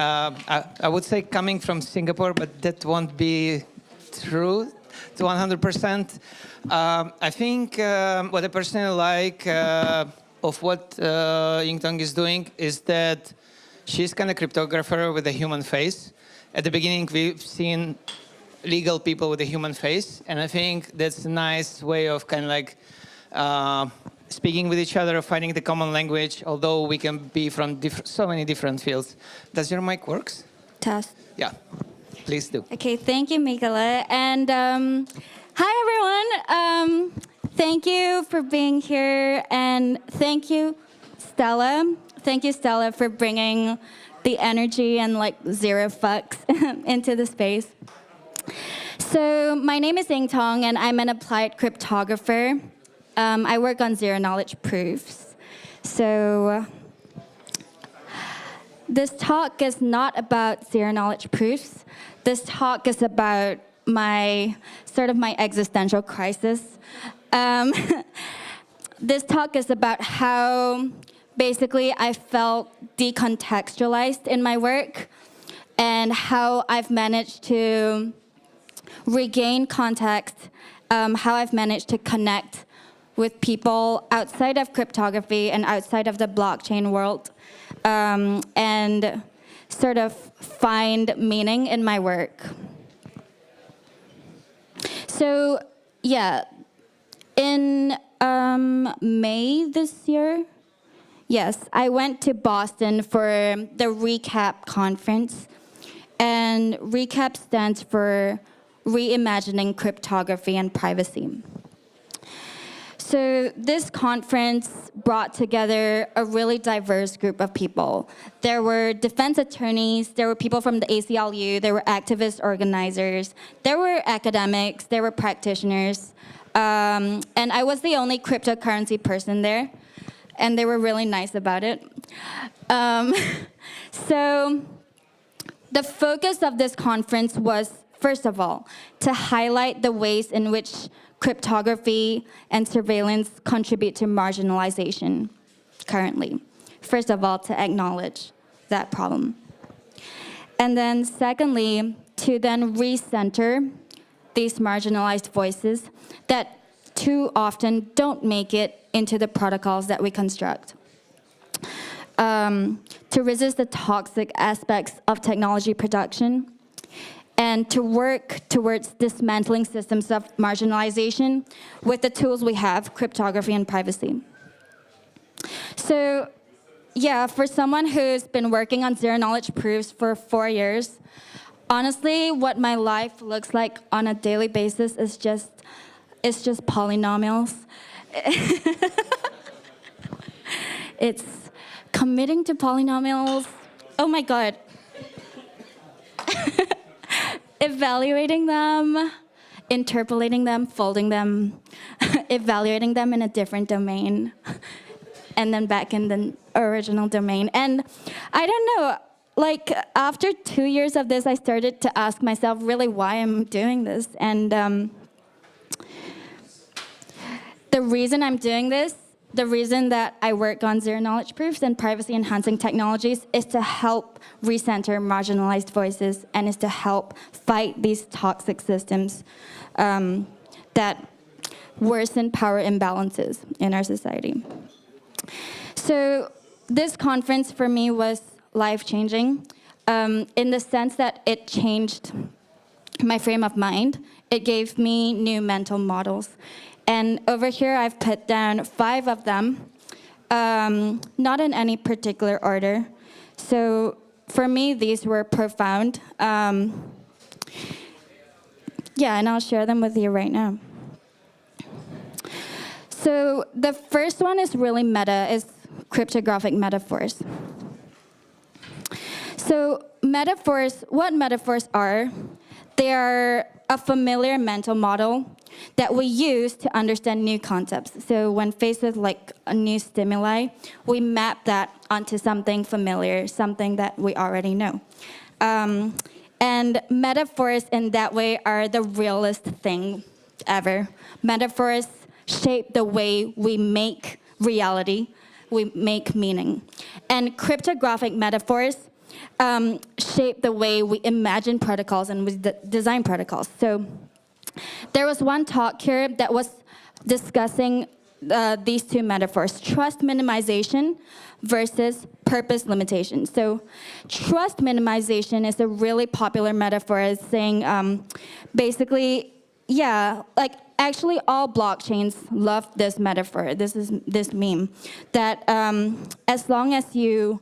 I would say coming from Singapore, but that won't be true to 100%. I think what I personally like of what Ying Tong is doing is that she's kind of cryptographer with a human face. At the beginning, we've seen legal people with a human face, and I think that's a nice way of kind of like speaking with each other, finding the common language, although we can be from so many different fields. Does your mic works? Test. Yeah, please do. Okay, thank you, Mikola. And hi, everyone. Thank you for being here, and thank you, Stella. Thank you, Stella, for bringing the energy and like zero fucks into the space. So my name is Ying Tong, and I'm an applied cryptographer. I work on zero-knowledge proofs. So this talk is not about zero-knowledge proofs. This talk is about my existential crisis. This talk is about how basically I felt decontextualized in my work and how I've managed to regain context, how I've managed to connect with people outside of cryptography and outside of the blockchain world, and sort of find meaning in my work. So, yeah, in May this year, yes, I went to Boston for the ReCap conference, and ReCap stands for Reimagining Cryptography and Privacy. So this conference brought together a really diverse group of people. There were defense attorneys, there were people from the ACLU, there were activist organizers, there were academics, there were practitioners, and I was the only cryptocurrency person there, and they were really nice about it. So the focus of this conference was, first of all, to highlight the ways in which cryptography and surveillance contribute to marginalization currently. First of all, to acknowledge that problem. And then secondly, to then recenter these marginalized voices that too often don't make it into the protocols that we construct. To resist the toxic aspects of technology production, and to work towards dismantling systems of marginalization with the tools we have, cryptography and privacy. So, yeah, for someone who's been working on zero-knowledge proofs for 4 years, honestly, what my life looks like on a daily basis is just polynomials. It's committing to polynomials. Oh my God. Evaluating them, interpolating them, folding them, evaluating them in a different domain, and then back in the original domain. And I don't know, like after 2 years of this, I started to ask myself really why I'm doing this. And the reason I'm doing this, the reason that I work on zero-knowledge proofs and privacy-enhancing technologies is to help recenter marginalized voices and is to help fight these toxic systems that worsen power imbalances in our society. So this conference for me was life-changing in the sense that it changed my frame of mind. It gave me new mental models. And over here, I've put down 5 of them, not in any particular order. So for me, these were profound. Yeah, and I'll share them with you right now. So the first one is really meta, is cryptographic metaphors. So metaphors, what metaphors are, they are a familiar mental model that we use to understand new concepts. So when faced with like a new stimuli, we map that onto something familiar, something that we already know. And metaphors in that way are the realest thing ever. Metaphors shape the way we make reality, we make meaning. And cryptographic metaphors, shape the way we imagine protocols and we design protocols. So there was one talk here that was discussing these two metaphors, trust minimization versus purpose limitation. So trust minimization is a really popular metaphor as saying, basically, yeah, like actually all blockchains love this metaphor, this meme, that as long as you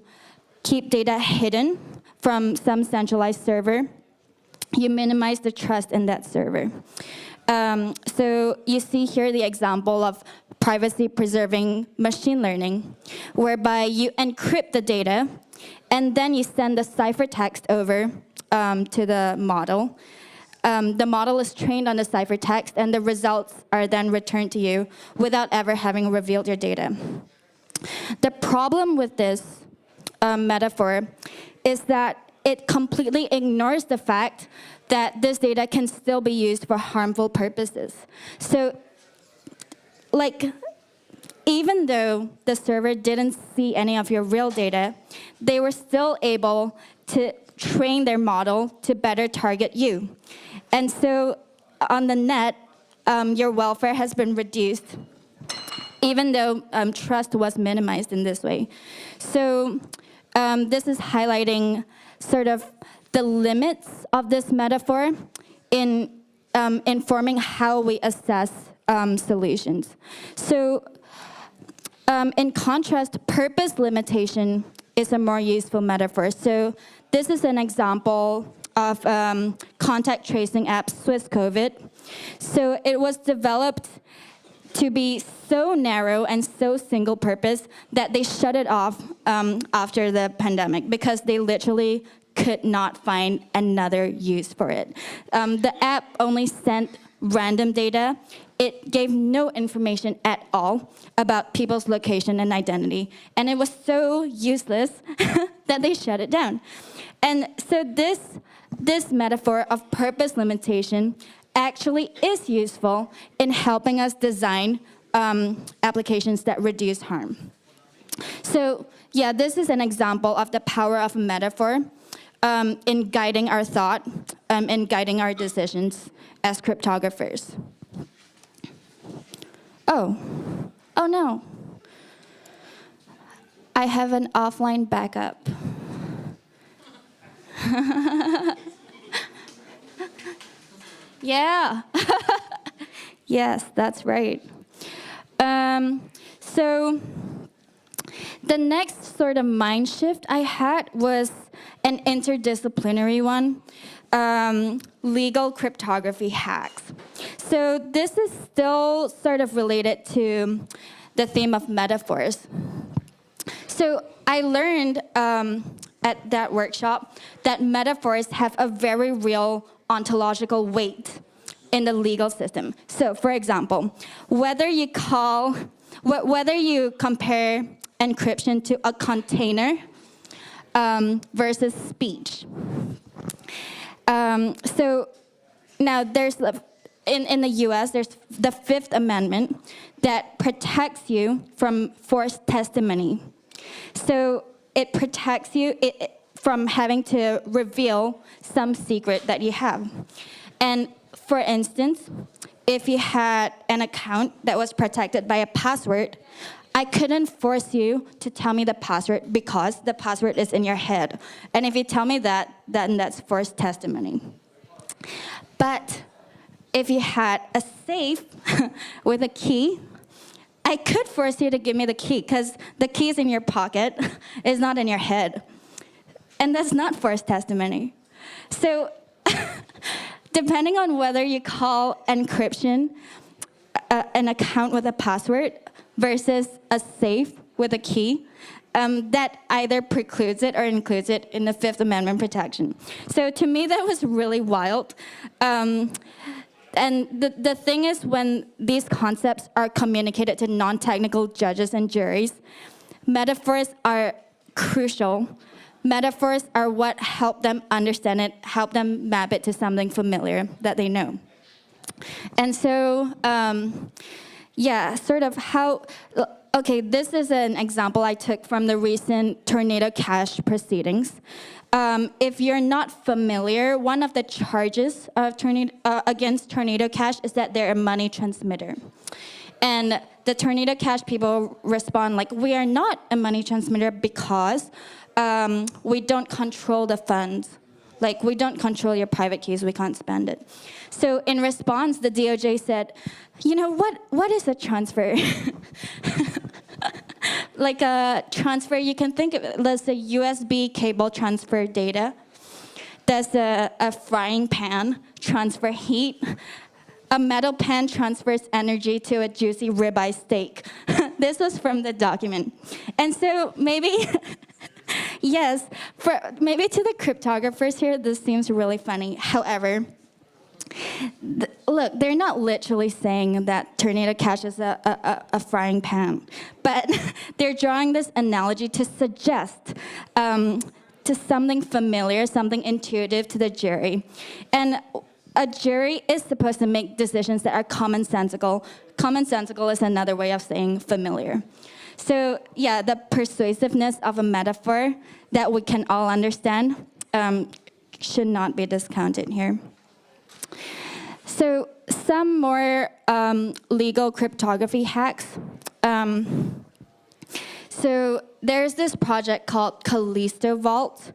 keep data hidden from some centralized server, you minimize the trust in that server. So you see here the example of privacy-preserving machine learning, whereby you encrypt the data, and then you send the ciphertext over to the model. The model is trained on the ciphertext, and the results are then returned to you without ever having revealed your data. The problem with this metaphor is that it completely ignores the fact that this data can still be used for harmful purposes. So, like, even though the server didn't see any of your real data, they were still able to train their model to better target you. And so, on the net, your welfare has been reduced, even though trust was minimized in this way. So, this is highlighting sort of the limits of this metaphor in informing how we assess solutions. So in contrast, purpose limitation is a more useful metaphor. So this is an example of contact tracing app Swiss COVID. So it was developed to be so narrow and so single purpose that they shut it off after the pandemic because they literally could not find another use for it. The app only sent random data. It gave no information at all about people's location and identity. And it was so useless that they shut it down. And so this metaphor of purpose limitation actually is useful in helping us design applications that reduce harm. So yeah, this is an example of the power of a metaphor in guiding our thought and guiding our decisions as cryptographers. Oh no. I have an offline backup. Yeah. Yes, that's right. So the next sort of mind shift I had was an interdisciplinary one, legal cryptography hacks. So this is still sort of related to the theme of metaphors. So I learned at that workshop that metaphors have a very real ontological weight in the legal system. So for example, whether you compare encryption to a container versus speech. So now there's, in the US, there's the Fifth Amendment that protects you from forced testimony. So it protects you from having to reveal some secret that you have. And for instance, if you had an account that was protected by a password, I couldn't force you to tell me the password because the password is in your head. And if you tell me that, then that's forced testimony. But if you had a safe with a key, I could force you to give me the key because the key is in your pocket, it's not in your head. And that's not forced testimony. So depending on whether you call encryption an account with a password versus a safe with a key, that either precludes it or includes it in the Fifth Amendment protection. So to me, that was really wild. And the thing is, when these concepts are communicated to non-technical judges and juries, metaphors are crucial. Metaphors are what help them understand it, help them map it to something familiar that they know. And so, yeah, sort of how, okay, this is an example I took from the recent Tornado Cash proceedings. If you're not familiar, one of the charges of against Tornado Cash is that they're a money transmitter. And the Tornado Cash people respond like, we are not a money transmitter because we don't control the funds. Like, we don't control your private keys, we can't spend it. So in response, the DOJ said, you know, what is a transfer? Like a transfer, you can think of it as a USB cable transfer data. There's a frying pan transfer heat. A metal pan transfers energy to a juicy ribeye steak. This was from the document. And so maybe, yes, maybe to the cryptographers here, this seems really funny. However, look, they're not literally saying that Tornado Cash is a frying pan, but they're drawing this analogy to suggest to something familiar, something intuitive to the jury. And a jury is supposed to make decisions that are commonsensical. Commonsensical is another way of saying familiar. So yeah, the persuasiveness of a metaphor that we can all understand should not be discounted here. So some more legal cryptography hacks. So there's this project called Callisto Vault.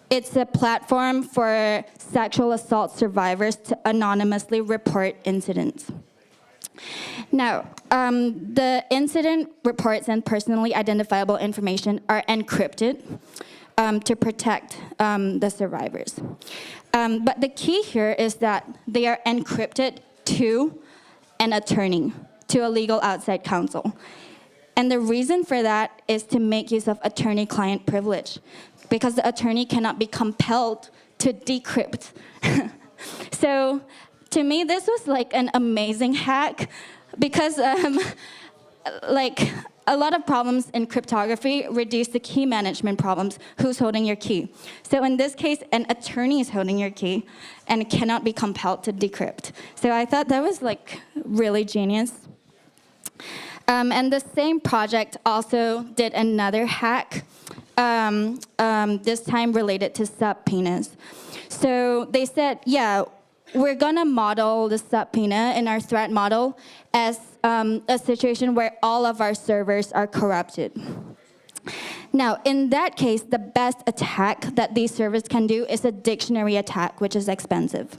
It's a platform for sexual assault survivors to anonymously report incidents. Now, the incident reports and personally identifiable information are encrypted to protect the survivors. But the key here is that they are encrypted to an attorney, to a legal outside counsel. And the reason for that is to make use of attorney-client privilege, because the attorney cannot be compelled to decrypt. So to me, this was like an amazing hack, because like a lot of problems in cryptography reduce to key management problems. Who's holding your key? So in this case, an attorney is holding your key and cannot be compelled to decrypt. So I thought that was like really genius. And the same project also did another hack, this time related to subpoenas. So they said, yeah, we're gonna model the subpoena in our threat model as a situation where all of our servers are corrupted. Now, in that case, the best attack that these servers can do is a dictionary attack, which is expensive.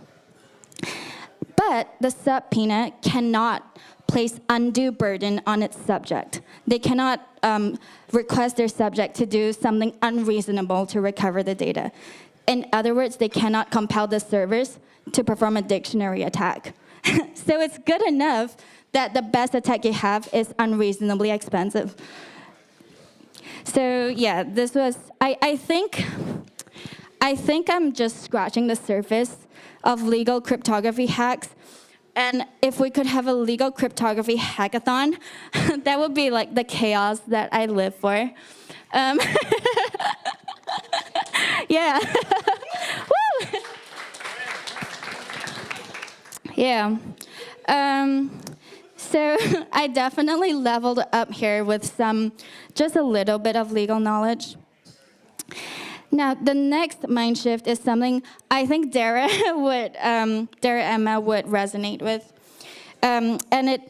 But the subpoena cannot place undue burden on its subject. They cannot request their subject to do something unreasonable to recover the data. In other words, they cannot compel the servers to perform a dictionary attack. So it's good enough that the best attack you have is unreasonably expensive. So yeah, this was, I think I'm just scratching the surface of legal cryptography hacks. And if we could have a legal cryptography hackathon, that would be like the chaos that I live for. Yeah. Woo! Yeah. So I definitely leveled up here with just a little bit of legal knowledge. Now, the next mind shift is something I think Dara Emma would resonate with. And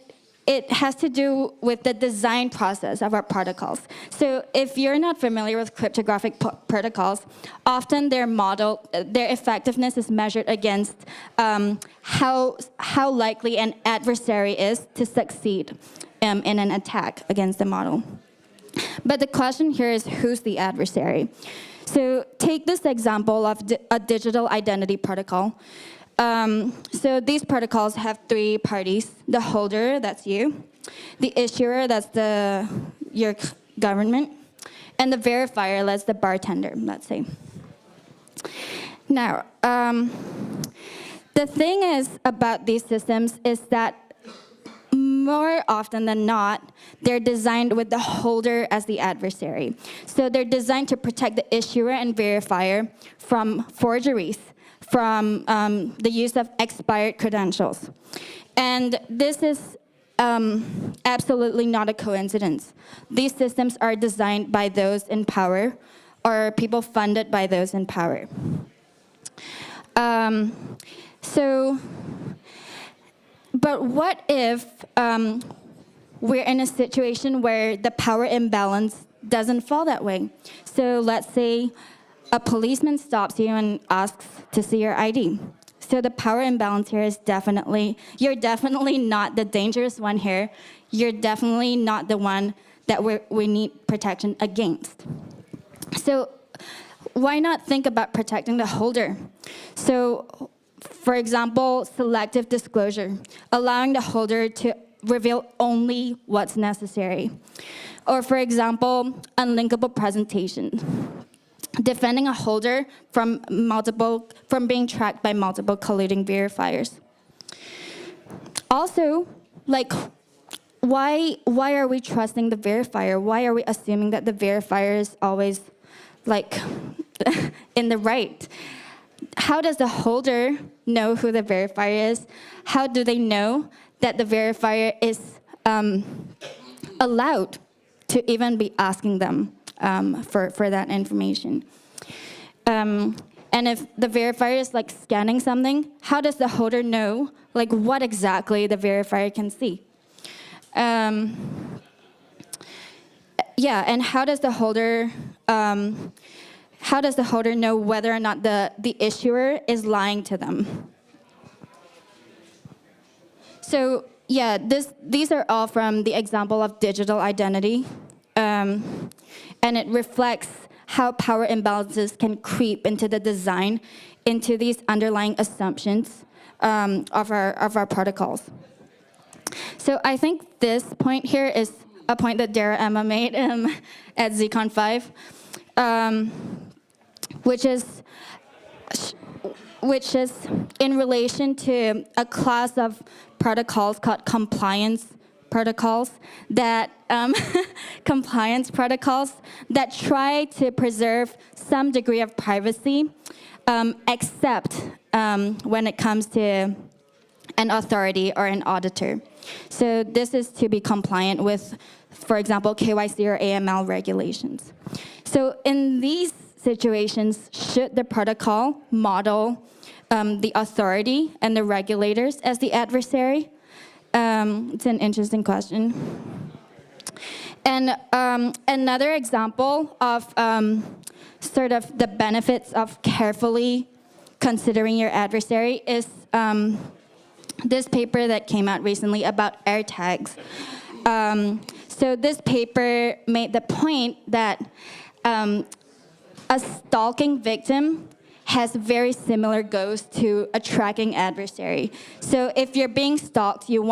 it has to do with the design process of our protocols. So if you're not familiar with cryptographic protocols, often their effectiveness is measured against how likely an adversary is to succeed in an attack against the model. But the question here is, who's the adversary? So take this example of a digital identity protocol. So these protocols have three parties: the holder, that's you; the issuer, that's your government; and the verifier, that's the bartender, let's say. Now, the thing is about these systems is that more often than not, they're designed with the holder as the adversary. So they're designed to protect the issuer and verifier from forgeries, from the use of expired credentials. And this is absolutely not a coincidence. These systems are designed by those in power or people funded by those in power. But what if we're in a situation where the power imbalance doesn't fall that way? So let's say a policeman stops you and asks to see your ID. So the power imbalance here is you're definitely not the dangerous one here. You're definitely not the one that we need protection against. So why not think about protecting the holder? So, for example, selective disclosure, allowing the holder to reveal only what's necessary. Or, for example, unlinkable presentation, defending a holder from being tracked by multiple colluding verifiers. Also, like, why are we trusting the verifier? Why are we assuming that the verifier is always, like, in the right? How does the holder know who the verifier is? How do they know that the verifier is allowed to even be asking them for that information? And if the verifier is like scanning something, how does the holder know like what exactly the verifier can see? And how does the holder know whether or not the issuer is lying to them? So yeah, these are all from the example of digital identity, and it reflects how power imbalances can creep into the design, into these underlying assumptions of our protocols. So I think this point here is a point that Dara Emma made at ZCon 5, which is in relation to a class of protocols called compliance protocols that try to preserve some degree of privacy, except when it comes to an authority or an auditor. So this is to be compliant with, for example, KYC or AML regulations. So in these situations, should the protocol model the authority and the regulators as the adversary? It's an interesting question. And another example of sort of the benefits of carefully considering your adversary is this paper that came out recently about AirTags. So this paper made the point that a stalking victim has very similar goals to a tracking adversary. So if you're being stalked, you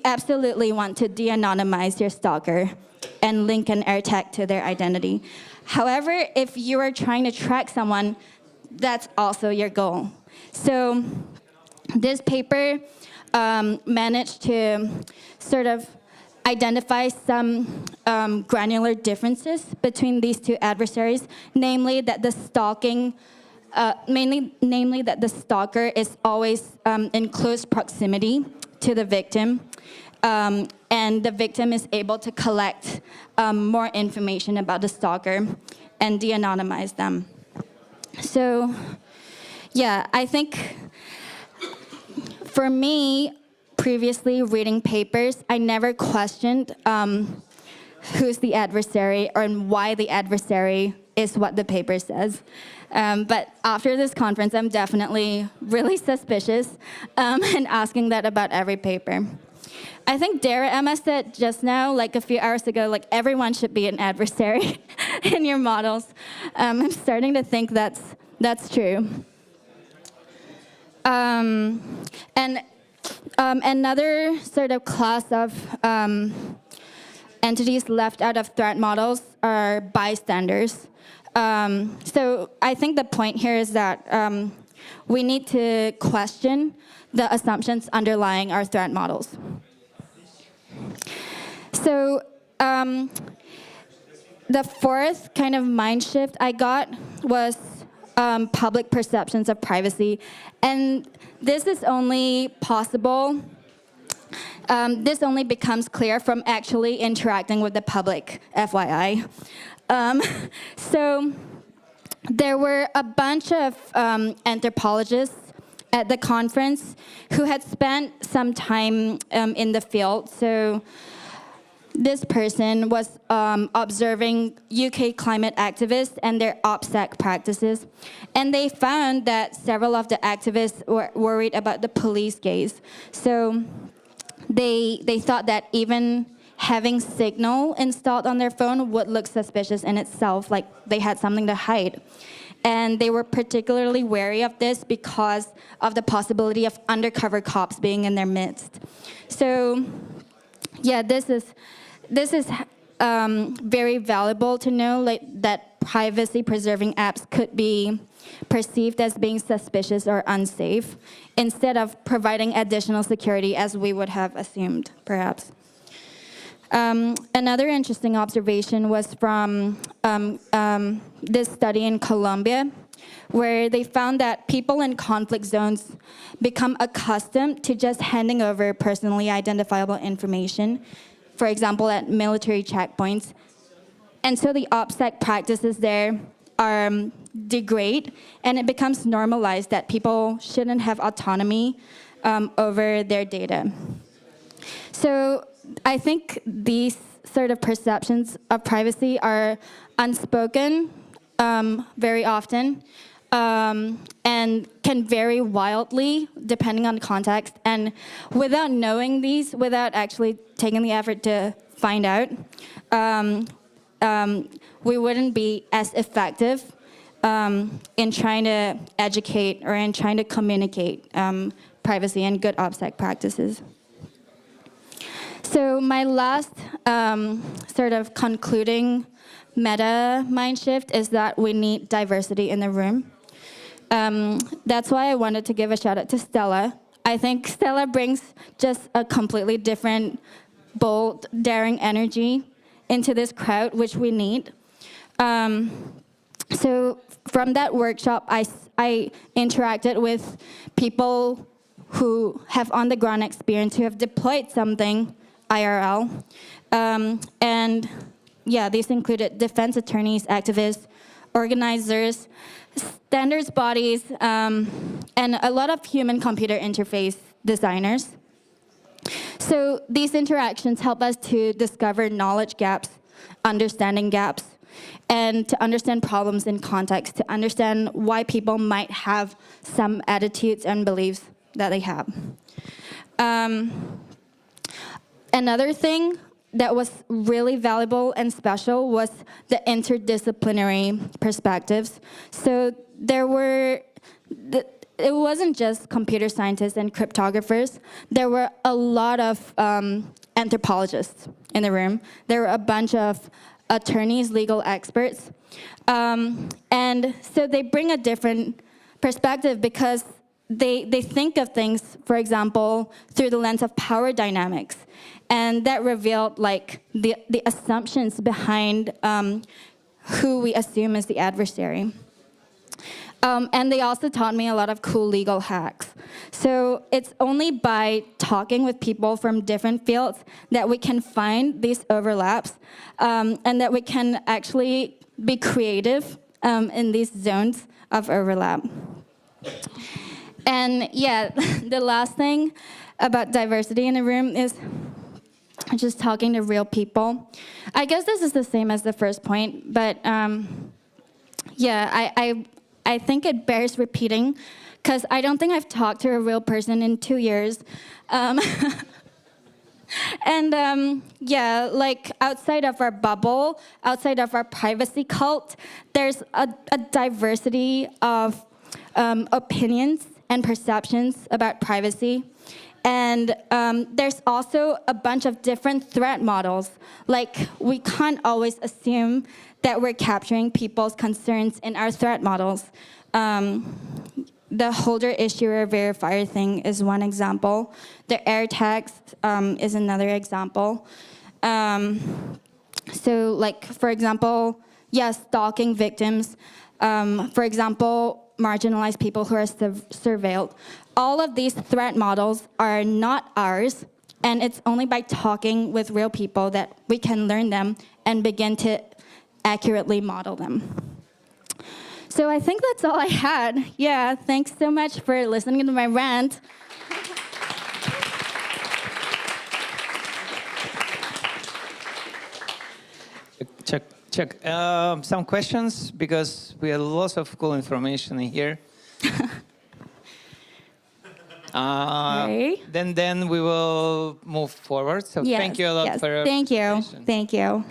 absolutely want to de-anonymize your stalker and link an AirTag to their identity. However, if you are trying to track someone, that's also your goal. So this paper managed to sort of identify some granular differences between these two adversaries, namely that the stalker is always in close proximity to the victim, and the victim is able to collect more information about the stalker and de-anonymize them. So, yeah, I think for me, previously reading papers, I never questioned who's the adversary or why the adversary is what the paper says. But after this conference, I'm definitely really suspicious and asking that about every paper. I think Dara Emma said just now, like a few hours ago, like everyone should be an adversary in your models. I'm starting to think that's true. And another sort of class of entities left out of threat models are bystanders. So I think the point here is that we need to question the assumptions underlying our threat models. So the fourth kind of mind shift I got was public perceptions of privacy. And this is only possible, this only becomes clear from actually interacting with the public, FYI. So there were a bunch of anthropologists at the conference who had spent some time in the field. So this person was observing UK climate activists and their OPSEC practices. And they found that several of the activists were worried about the police gaze. So they thought that even having Signal installed on their phone would look suspicious in itself, like they had something to hide. And they were particularly wary of this because of the possibility of undercover cops being in their midst. So, yeah, this is very valuable to know, like, that privacy-preserving apps could be perceived as being suspicious or unsafe, instead of providing additional security as we would have assumed, perhaps. Another interesting observation was from this study in Colombia, where they found that people in conflict zones become accustomed to just handing over personally identifiable information, for example, at military checkpoints. And so the OPSEC practices there are degrade, and it becomes normalized that people shouldn't have autonomy over their data. So I think these sort of perceptions of privacy are unspoken very often, and can vary wildly depending on context. And without knowing these, without actually taking the effort to find out, we wouldn't be as effective in trying to educate or in trying to communicate privacy and good OPSEC practices. So my last sort of concluding meta mind shift is that we need diversity in the room. That's why I wanted to give a shout out to Stella. I think Stella brings just a completely different, bold, daring energy into this crowd, which we need. So from that workshop, I interacted with people who have on-the-ground experience, who have deployed something IRL. And yeah, these included defense attorneys, activists, organizers, standards bodies, and a lot of human-computer interface designers. So these interactions help us to discover knowledge gaps, understanding gaps, and to understand problems in context, to understand why people might have some attitudes and beliefs that they have. Another thing that was really valuable and special was the interdisciplinary perspectives. So it wasn't just computer scientists and cryptographers. There were a lot of anthropologists in the room. There were a bunch of attorneys, legal experts. And so they bring a different perspective because they think of things, for example, through the lens of power dynamics. And that revealed like the assumptions behind who we assume is the adversary. And they also taught me a lot of cool legal hacks. So it's only by talking with people from different fields that we can find these overlaps, and that we can actually be creative in these zones of overlap. And yeah, the last thing about diversity in the room is just talking to real people. I guess this is the same as the first point, but yeah, I think it bears repeating, because I don't think I've talked to a real person in 2 years. And yeah, like outside of our bubble, outside of our privacy cult, there's a diversity of opinions and perceptions about privacy. And there's also a bunch of different threat models. Like, we can't always assume that we're capturing people's concerns in our threat models. The holder issuer verifier thing is one example. The air tags is another example. So, like, for example, yes, stalking victims. For example, marginalized people who are surveilled. All of these threat models are not ours, and it's only by talking with real people that we can learn them and begin to accurately model them. So I think that's all I had. Yeah, thanks so much for listening to my rant. Check. Some questions, because we have lots of cool information in here. Okay. Then we will move forward. So Yes, thank you a lot yes. for your Thank you. presentation. Thank you.